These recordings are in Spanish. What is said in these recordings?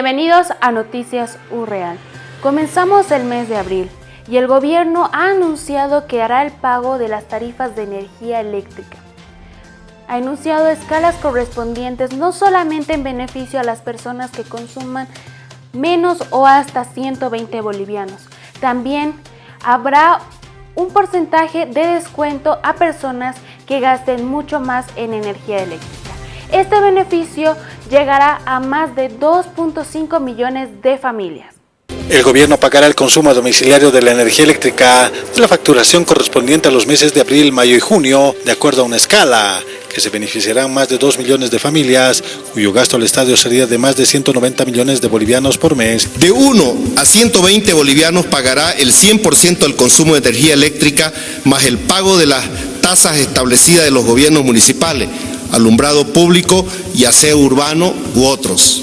Bienvenidos a Noticias URreal. Comenzamos el mes de abril y el gobierno ha anunciado que hará el pago de las tarifas de energía eléctrica. Ha anunciado escalas correspondientes no solamente en beneficio a las personas que consuman menos o hasta 120 bolivianos, también habrá un porcentaje de descuento a personas que gasten mucho más en energía eléctrica. Este beneficio llegará a más de 2.5 millones de familias. El gobierno pagará el consumo domiciliario de la energía eléctrica de la facturación correspondiente a los meses de abril, mayo y junio, de acuerdo a una escala, que se beneficiarán más de 2 millones de familias, cuyo gasto al Estado sería de más de 190 millones de bolivianos por mes. De 1 a 120 bolivianos pagará el 100% del consumo de energía eléctrica, más el pago de las tasas establecidas de los gobiernos municipales, alumbrado público y aseo urbano u otros.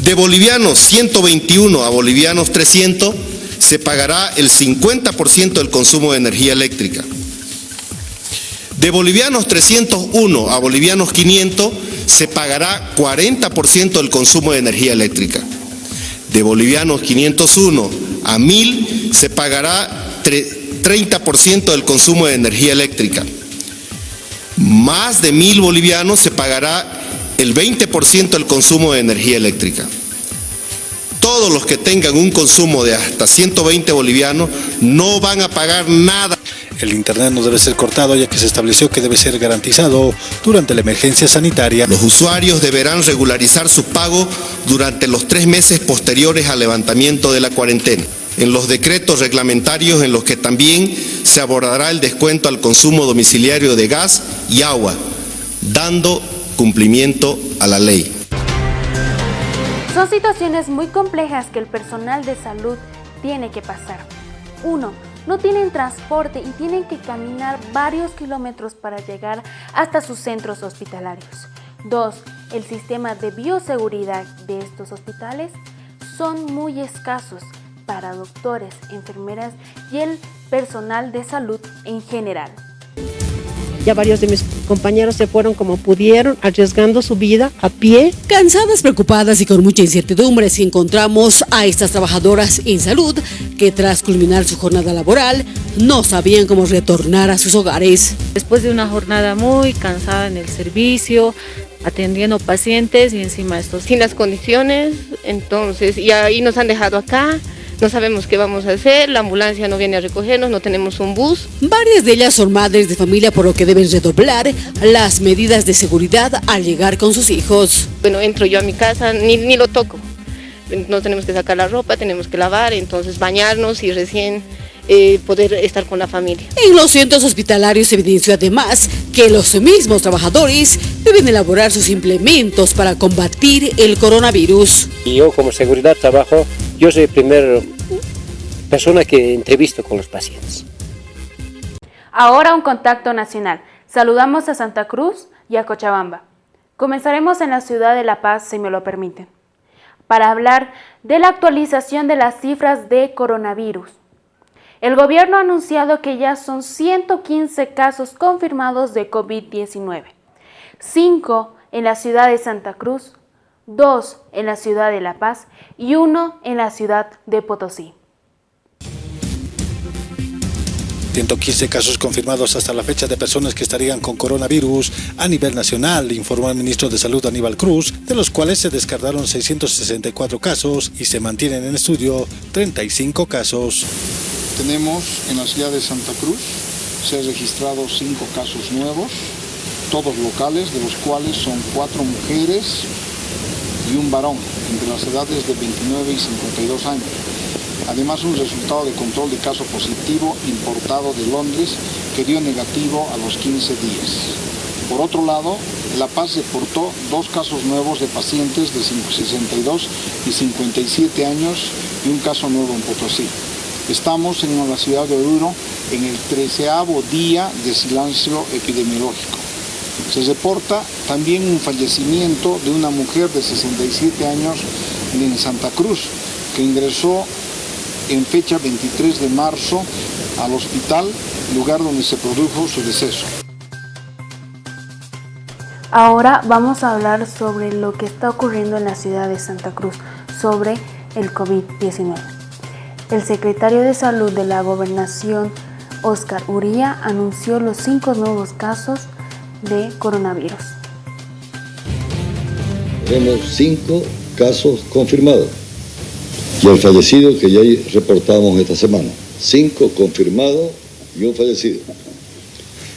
De bolivianos 121 a bolivianos 300 se pagará el 50% del consumo de energía eléctrica. De bolivianos 301 a bolivianos 500 se pagará 40% del consumo de energía eléctrica. De bolivianos 501 a 1000 se pagará 30% del consumo de energía eléctrica. Más de 1000 bolivianos se pagará el 20% del consumo de energía eléctrica. Todos los que tengan un consumo de hasta 120 bolivianos no van a pagar nada. El internet no debe ser cortado, ya que se estableció que debe ser garantizado durante la emergencia sanitaria. Los usuarios deberán regularizar su pago durante los 3 meses posteriores al levantamiento de la cuarentena. En los decretos reglamentarios en los que también se abordará el descuento al consumo domiciliario de gas y agua, dando cumplimiento a la ley. Son situaciones muy complejas que el personal de salud tiene que pasar. 1. No tienen transporte y tienen que caminar varios kilómetros para llegar hasta sus centros hospitalarios. 2. El sistema de bioseguridad de estos hospitales son muy escasos para doctores, enfermeras y el personal de salud en general. Ya varios de mis compañeros se fueron como pudieron, arriesgando su vida a pie. Cansadas, preocupadas y con mucha incertidumbre, si encontramos a estas trabajadoras en salud que tras culminar su jornada laboral no sabían cómo retornar a sus hogares. Después de una jornada muy cansada en el servicio, atendiendo pacientes y encima estos sin las condiciones, entonces, y ahí nos han dejado acá. No sabemos qué vamos a hacer, la ambulancia no viene a recogernos, no tenemos un bus. Varias de ellas son madres de familia, por lo que deben redoblar las medidas de seguridad al llegar con sus hijos. Bueno, entro yo a mi casa, ni lo toco. No tenemos que sacar la ropa, tenemos que lavar, entonces bañarnos y recién poder estar con la familia. En los centros hospitalarios se evidenció además que los mismos trabajadores deben elaborar sus implementos para combatir el coronavirus. Y yo como seguridad trabajo, yo soy la primera persona que entrevisto con los pacientes. Ahora un contacto nacional. Saludamos a Santa Cruz y a Cochabamba. Comenzaremos en la ciudad de La Paz, si me lo permiten, para hablar de la actualización de las cifras de coronavirus. El gobierno ha anunciado que ya son 115 casos confirmados de COVID-19, 5 en la ciudad de Santa Cruz, 2 en la ciudad de La Paz y 1 en la ciudad de Potosí. 115 casos confirmados hasta la fecha de personas que estarían con coronavirus a nivel nacional, informó el ministro de Salud Aníbal Cruz, de los cuales se descartaron 664 casos y se mantienen en estudio 35 casos. Tenemos en la ciudad de Santa Cruz, se han registrado 5 casos nuevos, todos locales, de los cuales son 4 mujeres y un varón, entre las edades de 29 y 52 años. Además, un resultado de control de caso positivo importado de Londres que dio negativo a los 15 días. Por otro lado, La Paz reportó 2 casos nuevos de pacientes de 62 y 57 años y un caso nuevo en Potosí. Estamos en la ciudad de Oruro en el 13º día de silencio epidemiológico. Se reporta también un fallecimiento de una mujer de 67 años en Santa Cruz, que ingresó en fecha 23 de marzo al hospital, lugar donde se produjo su deceso. Ahora vamos a hablar sobre lo que está ocurriendo en la ciudad de Santa Cruz, sobre el COVID-19. El secretario de Salud de la Gobernación, Óscar Uría, anunció los 5 nuevos casos de coronavirus. Tenemos 5 casos confirmados y el fallecido que ya reportamos esta semana. 5 confirmados y un fallecido.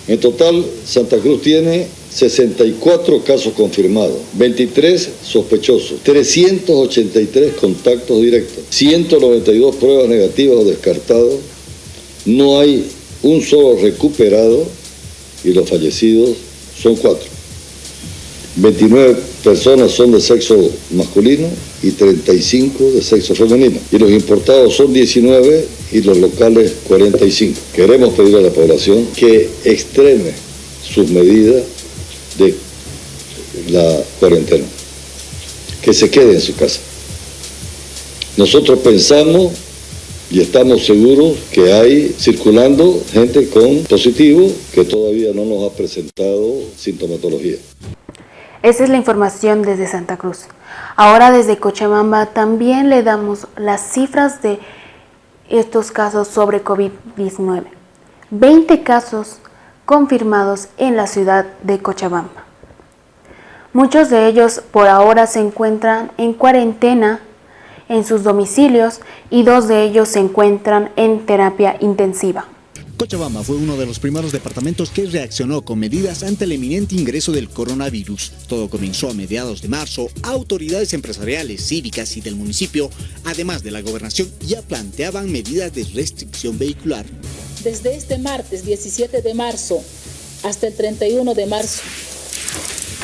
En total, Santa Cruz tiene 64 casos confirmados, 23 sospechosos, 383 contactos directos, 192 pruebas negativas o descartados, no hay un solo recuperado y los fallecidos son 4. 29 personas son de sexo masculino y 35 de sexo femenino. Y los importados son 19 y los locales 45. Queremos pedir a la población que extreme sus medidas de la cuarentena, que se quede en su casa. Nosotros pensamos y estamos seguros que hay circulando gente con positivo que todavía no nos ha presentado sintomatología. Esa es la información desde Santa Cruz. Ahora desde Cochabamba también le damos las cifras de estos casos sobre COVID-19. 20 casos confirmados en la ciudad de Cochabamba. Muchos de ellos por ahora se encuentran en cuarentena en sus domicilios y 2 de ellos se encuentran en terapia intensiva. Cochabamba fue uno de los primeros departamentos que reaccionó con medidas ante el inminente ingreso del coronavirus. Todo comenzó a mediados de marzo. Autoridades empresariales, cívicas y del municipio, además de la gobernación, ya planteaban medidas de restricción vehicular. Desde este martes 17 de marzo hasta el 31 de marzo,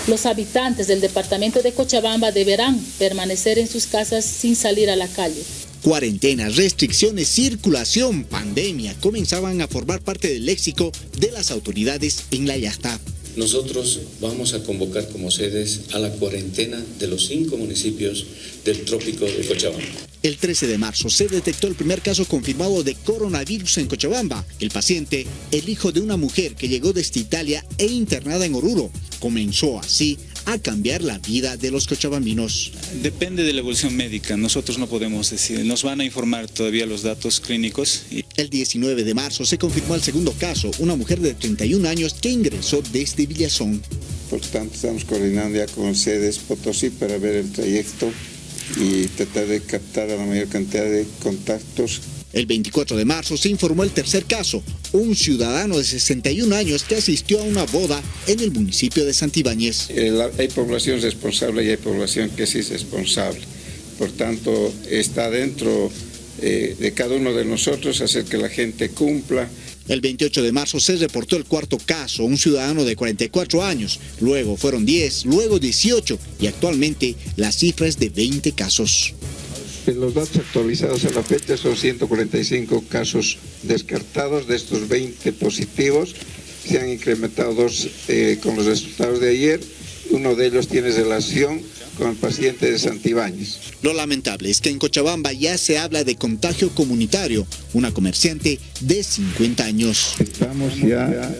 los habitantes del departamento de Cochabamba deberán permanecer en sus casas sin salir a la calle. Cuarentenas, restricciones, circulación, pandemia comenzaban a formar parte del léxico de las autoridades en la Yastá. Nosotros vamos a convocar como sedes a la cuarentena de los 5 municipios del trópico de Cochabamba. El 13 de marzo se detectó el primer caso confirmado de coronavirus en Cochabamba. El paciente, el hijo de una mujer que llegó desde Italia e internada en Oruro, comenzó así a cambiar la vida de los cochabambinos. Depende de la evolución médica, nosotros no podemos decir, nos van a informar todavía los datos clínicos. El 19 de marzo se confirmó el segundo caso, una mujer de 31 años que ingresó desde Villazón. Por tanto, estamos coordinando ya con sedes Potosí para ver el trayecto y tratar de captar a la mayor cantidad de contactos. El 24 de marzo se informó el tercer caso, un ciudadano de 61 años que asistió a una boda en el municipio de Santibáñez. Hay población responsable y hay población que sí es responsable. Por tanto, está dentro de cada uno de nosotros hacer que la gente cumpla. El 28 de marzo se reportó el cuarto caso, un ciudadano de 44 años. Luego fueron 10, luego 18 y actualmente la cifra es de 20 casos. Los datos actualizados a la fecha son 145 casos descartados. De estos 20 positivos se han incrementado 2 con los resultados de ayer. Uno de ellos tiene relación con el paciente de Santibáñez. Lo lamentable es que en Cochabamba ya se habla de contagio comunitario. Una comerciante de 50 años. Estamos ya,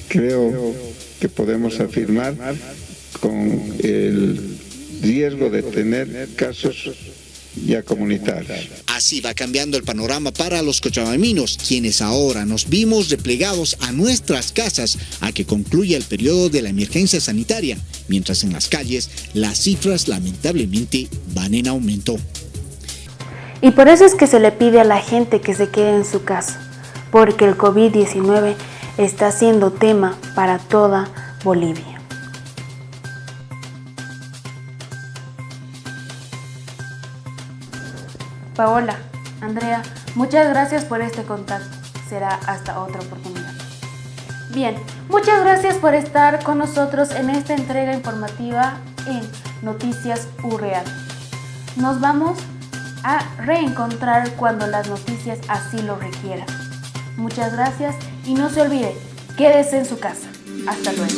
creo que podemos afirmar, con el riesgo de tener casos ya comunitarios. Así va cambiando el panorama para los cochabambinos, quienes ahora nos vimos replegados a nuestras casas a que concluya el periodo de la emergencia sanitaria, mientras en las calles las cifras lamentablemente van en aumento. Y por eso es que se le pide a la gente que se quede en su casa, porque el COVID-19 está siendo tema para toda Bolivia. Paola, Andrea, muchas gracias por este contacto. Será hasta otra oportunidad. Bien, muchas gracias por estar con nosotros en esta entrega informativa en Noticias UReal. Nos vamos a reencontrar cuando las noticias así lo requieran. Muchas gracias y no se olvide, quédese en su casa. Hasta luego.